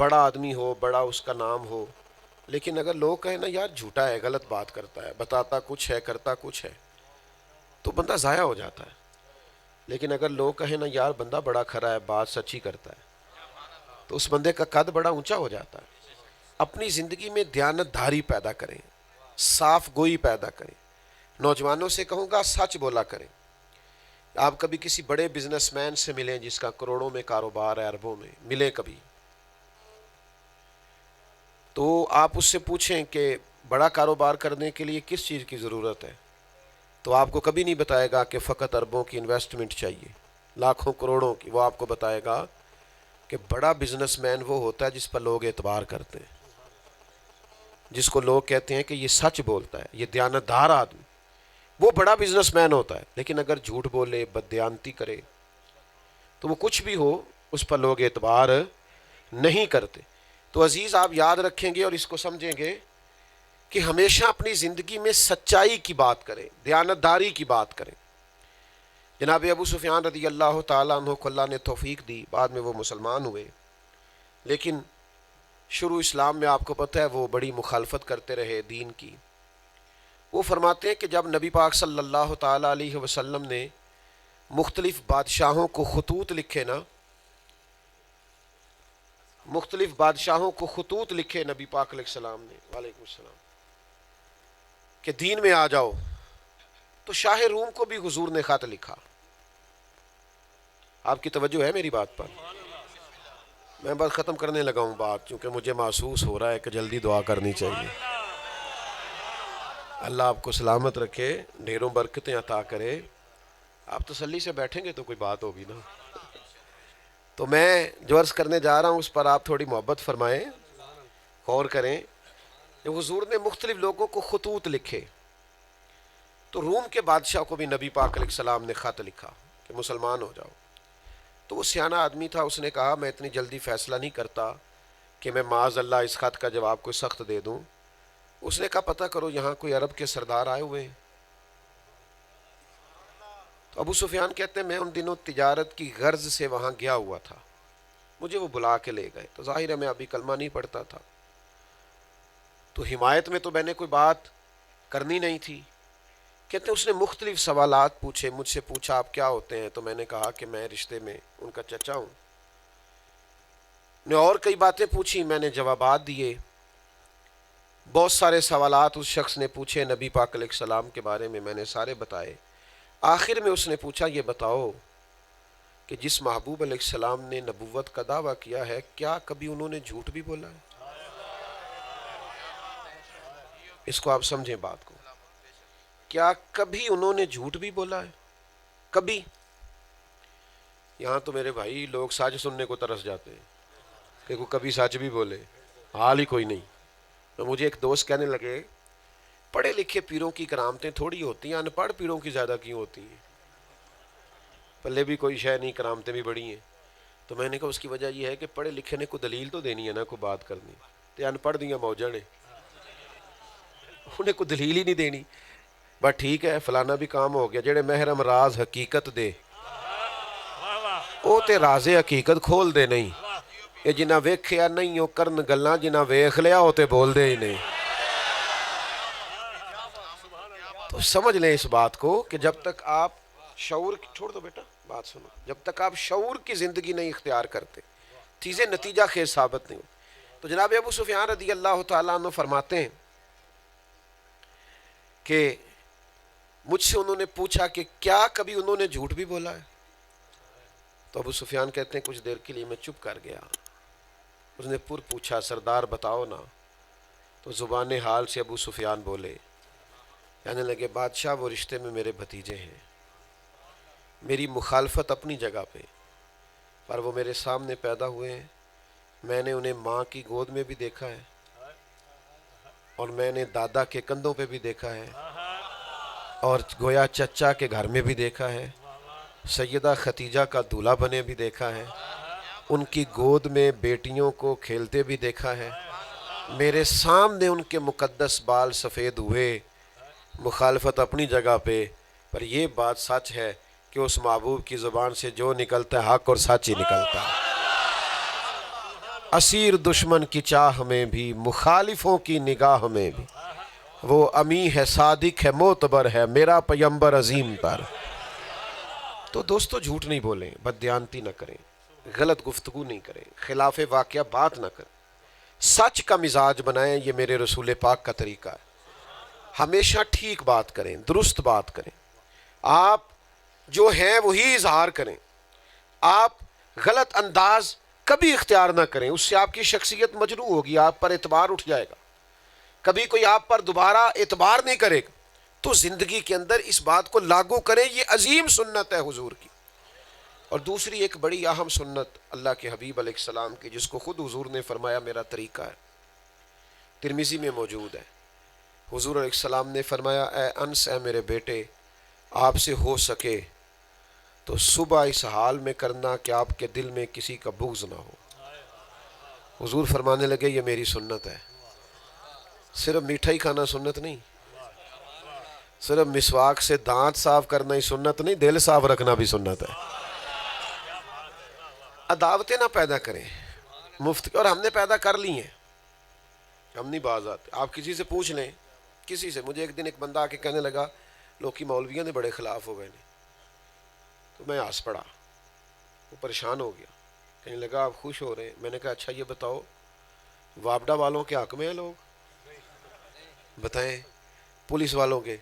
بڑا آدمی ہو، بڑا اس کا نام ہو، لیکن اگر لوگ کہیں نا یار جھوٹا ہے، غلط بات کرتا ہے، بتاتا کچھ ہے کرتا کچھ ہے، تو بندہ ضائع ہو جاتا ہے. لیکن اگر لوگ کہیں نا یار بندہ بڑا کھرا ہے، بات سچی کرتا ہے، تو اس بندے کا قد بڑا اونچا ہو جاتا ہے. اپنی زندگی میں دیانت داری پیدا کریں، صاف گوئی پیدا کریں. نوجوانوں سے کہوں گا سچ بولا کریں. آپ کبھی کسی بڑے بزنس مین سے ملیں جس کا کروڑوں میں کاروبار ہے، اربوں میں، ملیں کبھی، تو آپ اس سے پوچھیں کہ بڑا کاروبار کرنے کے لیے کس چیز کی ضرورت ہے، تو آپ کو کبھی نہیں بتائے گا کہ فقط اربوں کی انویسٹمنٹ چاہیے، لاکھوں کروڑوں کی. وہ آپ کو بتائے گا کہ بڑا بزنس مین وہ ہوتا ہے جس پر لوگ اعتبار کرتے ہیں، جس کو لوگ کہتے ہیں کہ یہ سچ بولتا ہے، یہ دیانتدار آدمی، وہ بڑا بزنس مین ہوتا ہے. لیکن اگر جھوٹ بولے، بددیانتی کرے، تو وہ کچھ بھی ہو اس پر لوگ اعتبار نہیں کرتے. تو عزیز آپ یاد رکھیں گے اور اس کو سمجھیں گے کہ ہمیشہ اپنی زندگی میں سچائی کی بات کریں، دیانتداری کی بات کریں. جناب ابو سفیان رضی اللہ تعالیٰ عنہ کو اللہ نے توفیق دی، بعد میں وہ مسلمان ہوئے، لیکن شروع اسلام میں آپ کو پتہ ہے وہ بڑی مخالفت کرتے رہے دین کی. وہ فرماتے ہیں کہ جب نبی پاک صلی اللہ تعالیٰ علیہ وسلم نے مختلف بادشاہوں کو خطوط لکھے نا، مختلف بادشاہوں کو خطوط لکھے نبی پاک علیہ السلام نے، وعلیکم السلام، کہ دین میں آ جاؤ، تو شاہ روم کو بھی حضور نے خط لکھا. آپ کی توجہ ہے میری بات پر؟ میں بس ختم کرنے لگا ہوں بات، چونکہ مجھے محسوس ہو رہا ہے کہ جلدی دعا کرنی چاہیے. اللہ آپ کو سلامت رکھے، ڈھیروں برکتیں عطا کرے. آپ تسلی سے بیٹھیں گے تو کوئی بات ہوگی نا. تو میں جو عرض کرنے جا رہا ہوں اس پر آپ تھوڑی محبت فرمائیں، غور کریں. جب حضور نے مختلف لوگوں کو خطوط لکھے، تو روم کے بادشاہ کو بھی نبی پاک علیہ السلام نے خط لکھا کہ مسلمان ہو جاؤ. تو وہ سیانہ آدمی تھا، اس نے کہا میں اتنی جلدی فیصلہ نہیں کرتا کہ میں معاذ اللہ اس خط کا جواب کوئی سخت دے دوں. اس نے کہا پتہ کرو یہاں کوئی عرب کے سردار آئے ہوئے ہیں. تو ابو سفیان کہتے ہیں میں ان دنوں تجارت کی غرض سے وہاں گیا ہوا تھا، مجھے وہ بلا کے لے گئے. تو ظاہر ہے میں ابھی کلمہ نہیں پڑھتا تھا، تو حمایت میں تو میں نے کوئی بات کرنی نہیں تھی. کہتے ہیں اس نے مختلف سوالات پوچھے، مجھ سے پوچھا آپ کیا ہوتے ہیں، تو میں نے کہا کہ میں رشتے میں ان کا چچا ہوں. نے اور کئی باتیں پوچھی، میں نے جوابات دیے. بہت سارے سوالات اس شخص نے پوچھے نبی پاک علیہ السلام کے بارے میں نے سارے بتائے. آخر میں اس نے پوچھا یہ بتاؤ کہ جس محبوب علیہ السلام نے نبوت کا دعویٰ کیا ہے، کیا کبھی انہوں نے جھوٹ بھی بولا ہے؟ اس کو آپ سمجھیں بات کو، کیا کبھی انہوں نے جھوٹ بھی بولا ہے؟ کبھی؟ یہاں تو میرے بھائی لوگ سچ سننے کو ترس جاتے ہیں کہ وہ کبھی سچ بھی بولے، حال ہی کوئی نہیں. تو مجھے ایک دوست کہنے لگے پڑھے لکھے پیروں کی کرامتیں تھوڑی ہوتی ہیں، ان پڑھ پیروں کی زیادہ کیوں ہوتی ہیں؟ پلے بھی کوئی شے نہیں، کرامتیں بھی بڑی ہیں. تو میں نے کہا اس کی وجہ یہ ہے کہ پڑھے لکھے نے کوئی دلیل تو دینی ہے نا، کوئی بات کرنی. تو ان پڑھ دیاں موجہ نے، انہیں کوئی دلیل ہی نہیں دینی. بس ٹھیک ہے فلانا بھی کام ہو گیا. جڑے محرم راز حقیقت دے او تے راز حقیقت کھول دے نہیں. یہ جنہ ویکھیا نہیں او کرن گلاں، جنہ ویکھ لیا او تے بول دے ہی نہیں. تو سمجھ لیں اس بات کو کہ جب تک آپ شعور چھوڑ دو بیٹا بات سنو، جب تک آپ شعور کی زندگی نہیں اختیار کرتے چیزیں نتیجہ خیز ثابت نہیں. تو جناب ابو سفیان رضی اللہ تعالیٰ عنہ فرماتے ہیں کہ مجھ سے انہوں نے پوچھا کہ کیا کبھی انہوں نے جھوٹ بھی بولا ہے؟ تو ابو سفیان کہتے ہیں کچھ دیر کے لیے میں چپ کر گیا. اس نے پھر پوچھا سردار بتاؤ نا. تو زبان حال سے ابو سفیان بولے، کہنے لگے بادشاہ وہ رشتے میں میرے بھتیجے ہیں، میری مخالفت اپنی جگہ پہ، پر وہ میرے سامنے پیدا ہوئے ہیں. میں نے انہیں ماں کی گود میں بھی دیکھا ہے اور میں نے دادا کے کندھوں پہ بھی دیکھا ہے اور گویا چچا کے گھر میں بھی دیکھا ہے، سیدہ ختیجہ کا دولہا بنے بھی دیکھا ہے، ان کی گود میں بیٹیوں کو کھیلتے بھی دیکھا ہے. میرے سامنے ان کے مقدس بال سفید ہوئے. مخالفت اپنی جگہ پہ، پر یہ بات سچ ہے کہ اس محبوب کی زبان سے جو نکلتا ہے حق اور سچ ہی نکلتا ہے. اسیر دشمن کی چاہ میں بھی، مخالفوں کی نگاہ میں بھی، وہ امی ہے، صادق ہے، معتبر ہے، میرا پیمبر عظیم تر۔ تو دوستو جھوٹ نہیں بولیں، بددیانتی نہ کریں، غلط گفتگو نہیں کریں، خلاف واقعہ بات نہ کریں، سچ کا مزاج بنائیں۔ یہ میرے رسول پاک کا طریقہ ہے۔ ہمیشہ ٹھیک بات کریں، درست بات کریں، آپ جو ہیں وہی اظہار کریں، آپ غلط انداز کبھی اختیار نہ کریں، اس سے آپ کی شخصیت مجروح ہوگی، آپ پر اعتبار اٹھ جائے گا، کبھی کوئی آپ پر دوبارہ اعتبار نہیں کرے گا۔ تو زندگی کے اندر اس بات کو لاگو کریں، یہ عظیم سنت ہے حضور کی۔ اور دوسری ایک بڑی اہم سنت اللہ کے حبیب علیہ السلام کی، جس کو خود حضور نے فرمایا میرا طریقہ ہے، ترمذی میں موجود ہے۔ حضور علیہ السلام نے فرمایا، اے انس، اے میرے بیٹے، آپ سے ہو سکے تو صبح اس حال میں کرنا کہ آپ کے دل میں کسی کا بغض نہ ہو۔ حضور فرمانے لگے یہ میری سنت ہے۔ صرف میٹھا ہی کھانا سنت نہیں، صرف مسواک سے دانت صاف کرنا ہی سنت نہیں، دل صاف رکھنا بھی سنت ہے۔ عداوتیں نہ پیدا کریں مفت، اور ہم نے پیدا کر لی ہیں، ہم نہیں باز آتے۔ آپ کسی سے پوچھ لیں، کسی سے، مجھے ایک دن ایک بندہ آ کے کہنے لگا لوکی مولویوں نے بڑے خلاف ہو گئے نے، تو میں ہنس پڑا، وہ پریشان ہو گیا، کہنے لگا آپ خوش ہو رہے ہیں۔ میں نے کہا اچھا یہ بتاؤ وابڈا والوں کے حق میں ہیں لوگ؟ بتائیں، پولیس والوں کے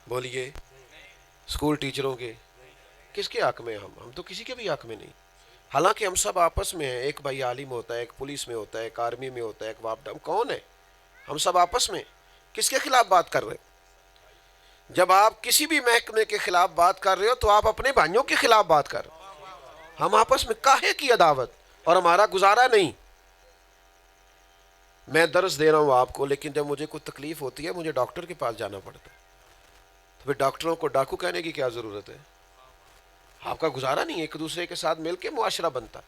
بولیے، اسکول ٹیچروں کے، کس کے حق میں ہم تو کسی کے بھی حق میں نہیں۔ حالانکہ ہم سب آپس میں ہیں، ایک بھائی عالم ہوتا ہے، ایک پولیس میں ہوتا ہے، ایک آرمی میں ہوتا ہے، ایک وابڈا، کون ہے؟ ہم سب آپس میں کس کے خلاف بات کر رہے ہیں؟ جب آپ کسی بھی محکمے کے خلاف بات کر رہے ہو تو آپ اپنے بھائیوں کے خلاف بات کر رہے ہو۔ ہم آپس میں کاہے کی عداوت، اور ہمارا گزارا نہیں۔ میں درس دے رہا ہوں آپ کو، لیکن جب مجھے کوئی تکلیف ہوتی ہے مجھے ڈاکٹر کے پاس جانا پڑتا ہے، تو پھر ڈاکٹروں کو ڈاکو کہنے کی کیا ضرورت ہے؟ آپ کا گزارا نہیں، ایک دوسرے کے ساتھ مل کے معاشرہ بنتا۔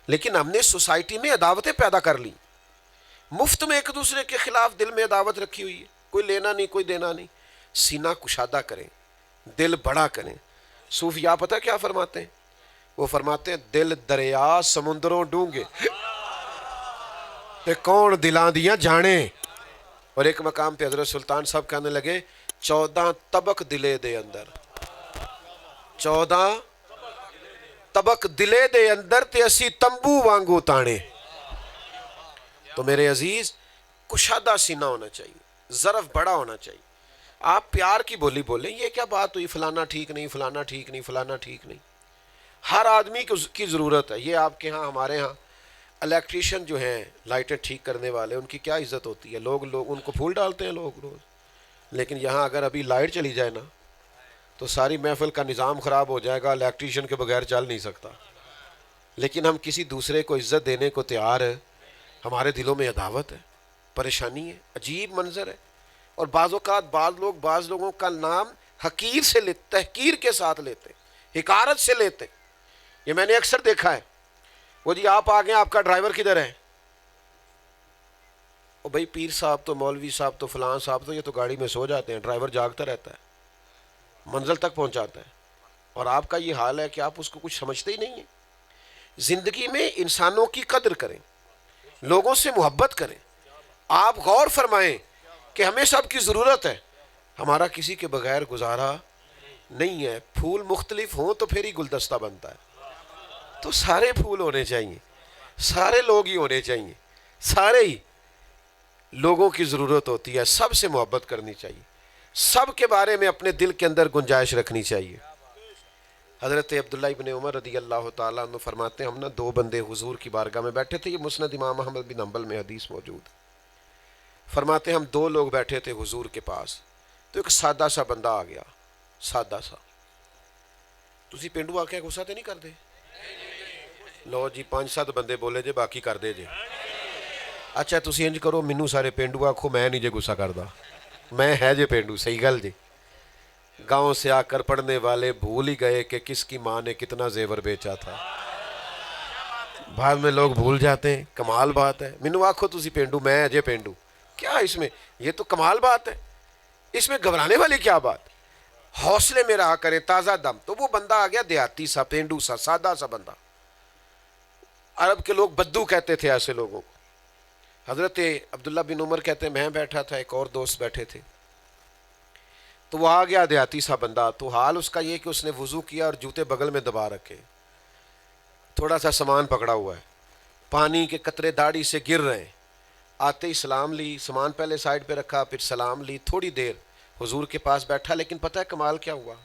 لیکن ہم نے سوسائٹی میں عداوتیں پیدا کر لی، مفت میں ایک دوسرے کے خلاف دل میں عداوت رکھی ہوئی ہے، کوئی لینا نہیں، کوئی دینا نہیں۔ سینہ کشادہ کریں، دل بڑا کریں۔ صوفیاء پتہ کیا فرماتے ہیں؟ وہ فرماتے ہیں دل دریا سمندروں ڈونگے تے کون دلاں دیاں جانے۔ اور ایک مقام پہ حضرت سلطان صاحب کہنے لگے 14 طبق دلے دے اندر، 14 طبق دلے دے اندر تے اسی تمبو وانگو تانے۔ تو میرے عزیز کشادہ سینہ ہونا چاہیے، ظرف بڑا ہونا چاہیے۔ آپ پیار کی بولی بولیں، یہ کیا بات ہوئی فلانا ٹھیک نہیں، فلانا ٹھیک نہیں، فلانا ٹھیک نہیں۔ ہر آدمی کی ضرورت ہے۔ یہ آپ کے ہاں، ہمارے ہاں الیکٹریشین جو ہیں، لائٹیں ٹھیک کرنے والے، ان کی کیا عزت ہوتی ہے، لوگ ان کو پھول ڈالتے ہیں لوگ روز۔ لیکن یہاں اگر ابھی لائٹ چلی جائے نا تو ساری محفل کا نظام خراب ہو جائے گا، الیکٹریشین کے بغیر چل نہیں سکتا۔ لیکن ہم کسی دوسرے کو عزت دینے کو تیار ہے، ہمارے دلوں میں عداوت ہے، پریشانی ہے، عجیب منظر ہے۔ اور بعض اوقات بعض لوگوں کا نام حقیر سے تحقیر کے ساتھ لیتے، حقارت سے لیتے۔ یہ میں نے اکثر دیکھا ہے، وہ جی آپ آ گئے، آپ کا ڈرائیور کدھر ہے؟ او بھائی پیر صاحب تو، مولوی صاحب تو، فلان صاحب تو، یہ تو گاڑی میں سو جاتے ہیں، ڈرائیور جاگتا رہتا ہے، منزل تک پہنچاتا ہے۔ اور آپ کا یہ حال ہے کہ آپ اس کو کچھ سمجھتے ہی نہیں ہیں۔ زندگی میں انسانوں کی قدر کریں، لوگوں سے محبت کریں۔ آپ غور فرمائیں کہ ہمیں سب کی ضرورت ہے، ہمارا کسی کے بغیر گزارا نہیں ہے۔ پھول مختلف ہوں تو پھر ہی گلدستہ بنتا ہے۔ تو سارے پھول ہونے چاہیے، سارے لوگ ہی ہونے چاہیے، سارے ہی لوگوں کی ضرورت ہوتی ہے۔ سب سے محبت کرنی چاہیے، سب کے بارے میں اپنے دل کے اندر گنجائش رکھنی چاہیے۔ حضرت عبداللہ ابن عمر رضی اللہ تعالیٰ عنہ فرماتے ہیں، ہم نا 2 بندے حضور کی بارگاہ میں بیٹھے تھے، یہ مسند امام احمد بن حنبل میں حدیث موجود ہے۔ فرماتے ہیں ہم 2 لوگ بیٹھے تھے حضور کے پاس، تو ایک سادہ سا بندہ آ گیا، سادہ سا۔ تسی پینڈو آ کے غصہ تے نہیں کر دے؟ لو جی 5-7 بندے بولے جے، باقی کر دے جے۔ اچھا تسی انج کرو، مینوں سارے پینڈو آکھو، میں نہیں جے غصہ کردا، میں ہے جے پینڈو، صحیح گل جی۔ گاؤں سے آ کر پڑھنے والے بھول ہی گئے کہ کس کی ماں نے کتنا زیور بیچا تھا۔ بعد میں لوگ بھول جاتے ہیں، کمال بات ہے۔ مینوں آکھو تسی پینڈو، میں ہے جے پینڈو، کیا اس میں، یہ تو کمال بات ہے، اس میں گھبرانے والی کیا بات؟ حوصلے میں رہا کرے، تازہ دم۔ تو وہ بندہ آ گیا دیہاتی سا، پینڈو سا، سادہ سا بندہ۔ عرب کے لوگ بدو کہتے تھے ایسے لوگوں کو. حضرت عبداللہ بن عمر کہتے ہیں میں بیٹھا تھا، ایک اور دوست بیٹھے تھے، تو وہ آ گیا دیہاتی سا بندہ. تو حال اس کا یہ کہ اس نے وضو کیا اور جوتے بغل میں دبا رکھے، تھوڑا سا سامان پکڑا ہوا ہے، پانی کے قطرے داڑھی سے گر رہے ہیں. آتے ہی سلام لی، سامان پہلے سائڈ پہ رکھا، پھر سلام لی، تھوڑی دیر حضور کے پاس بیٹھا. لیکن پتہ ہے کمال کیا ہوا؟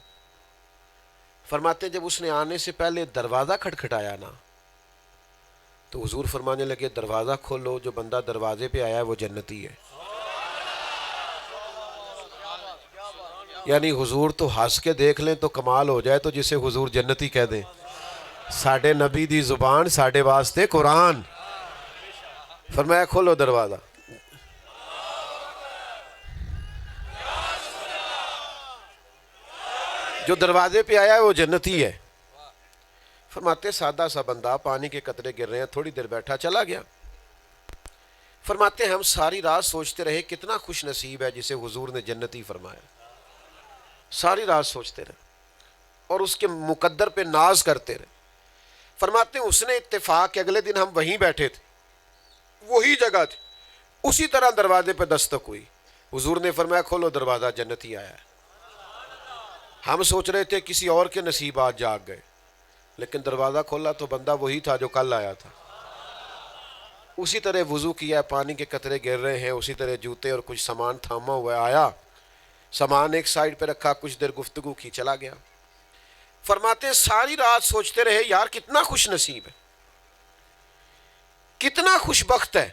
فرماتے جب اس نے آنے سے پہلے دروازہ کھٹکھٹایا نا، تو حضور فرمانے لگے دروازہ کھولو، جو بندہ دروازے پہ آیا ہے وہ جنتی ہے. یعنی حضور تو ہنس کے دیکھ لیں تو کمال ہو جائے، تو جسے حضور جنتی کہہ دیں. ساڈے نبی دی زبان ساڈے واسطے قرآن. فرمایا کھولو دروازہ. جو دروازے پہ آیا ہے وہ جنتی ہے. فرماتے سادہ سا بندہ، پانی کے قطرے گر رہے ہیں، تھوڑی دیر بیٹھا چلا گیا. فرماتے ہم ساری رات سوچتے رہے کتنا خوش نصیب ہے جسے حضور نے جنتی فرمایا. ساری رات سوچتے رہے اور اس کے مقدر پہ ناز کرتے رہے. فرماتے ہیں اس نے اتفاق کہ اگلے دن ہم وہیں بیٹھے تھے، وہی جگہ تھی، اسی طرح دروازے پہ دستک ہوئی. حضور نے فرمایا کھولو دروازہ، جنتی آیا ہے. ہم سوچ رہے تھے کسی اور کے نصیب آج جاگ گئے، لیکن دروازہ کھولا تو بندہ وہی تھا جو کل آیا تھا. اسی طرح وضو کیا، پانی کے قطرے گر رہے ہیں، اسی طرح جوتے اور کچھ سامان تھاما ہوا ہے. آیا سامان ایک سائڈ پہ رکھا، کچھ دیر گفتگو کی، چلا گیا. فرماتے ہیں ساری رات سوچتے رہے یار کتنا خوش نصیب ہے، کتنا خوش بخت ہے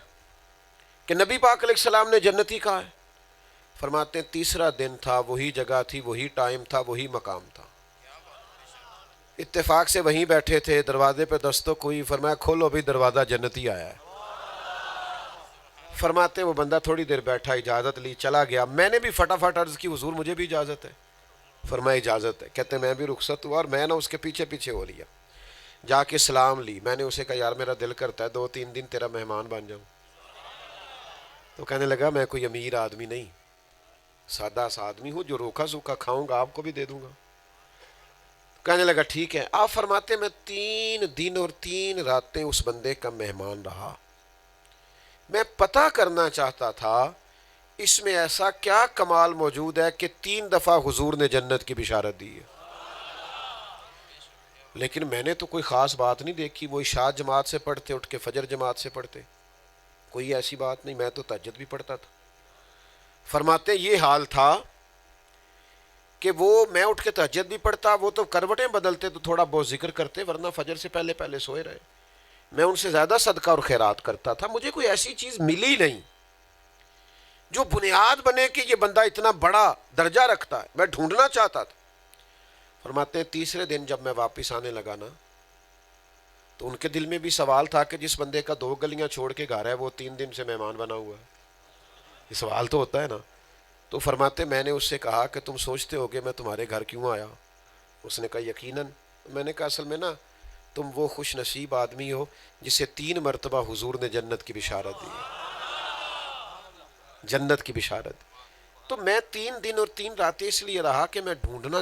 کہ نبی پاک علیہ السلام نے جنتی کہا ہے. فرماتے ہیں تیسرا دن تھا، وہی جگہ تھی، وہی ٹائم تھا، وہی مقام تھا. اتفاق سے وہیں بیٹھے تھے، دروازے پہ دستک ہوئی. فرمایا کھولو ابھی دروازہ، جنتی آیا ہے. فرماتے وہ بندہ تھوڑی دیر بیٹھا، اجازت لی، چلا گیا. میں نے بھی فٹافٹ عرض کی حضور مجھے بھی اجازت ہے؟ فرمایا اجازت ہے. کہتے میں بھی رخصت ہوا اور میں نے اس کے پیچھے پیچھے ہو لیا، جا کے سلام لی. میں نے اسے کہا یار میرا دل کرتا ہے 2-3 دن تیرا مہمان بن جاؤں. تو کہنے لگا میں کوئی امیر آدمی نہیں، سادہ سا آدمی ہوں، جو روکھا سوکھا کھاؤں گا آپ کو بھی دے دوں گا. کہنے لگا ٹھیک ہے. آپ فرماتے میں 3 دن اور 3 راتیں اس بندے کا مہمان رہا. میں پتہ کرنا چاہتا تھا اس میں ایسا کیا کمال موجود ہے کہ 3 دفعہ حضور نے جنت کی بشارت دی ہے. لیکن میں نے تو کوئی خاص بات نہیں دیکھی. وہ عشاء جماعت سے پڑھتے، اٹھ کے فجر جماعت سے پڑھتے، کوئی ایسی بات نہیں. میں تو تہجد بھی پڑھتا تھا. فرماتے یہ حال تھا کہ وہ میں اٹھ کے تہجد بھی پڑھتا، وہ تو کروٹیں بدلتے تو تھوڑا بہت ذکر کرتے، ورنہ فجر سے پہلے پہلے سوئے رہے. میں ان سے زیادہ صدقہ اور خیرات کرتا تھا. مجھے کوئی ایسی چیز ملی نہیں جو بنیاد بنے کہ یہ بندہ اتنا بڑا درجہ رکھتا ہے. میں ڈھونڈنا چاہتا تھا. فرماتے ہیں تیسرے دن جب میں واپس آنے لگا نا، تو ان کے دل میں بھی سوال تھا کہ جس بندے کا 2 گلیاں چھوڑ کے گھر ہے وہ 3 دن سے مہمان بنا ہوا ہے. یہ سوال تو ہوتا ہے نا. تو فرماتے میں نے اس سے کہا کہ تم سوچتے ہو کہ میں تمہارے گھر کیوں آیا؟ اس نے کہا یقیناً. میں نے کہا اصل میں نا تم وہ خوش نصیب آدمی ہو جسے 3 مرتبہ حضور نے جنت کی بشارت دی، جنت کی بشارت. تو میں 3 دن اور 3 راتیں اس لیے رہا کہ میں ڈھونڈنا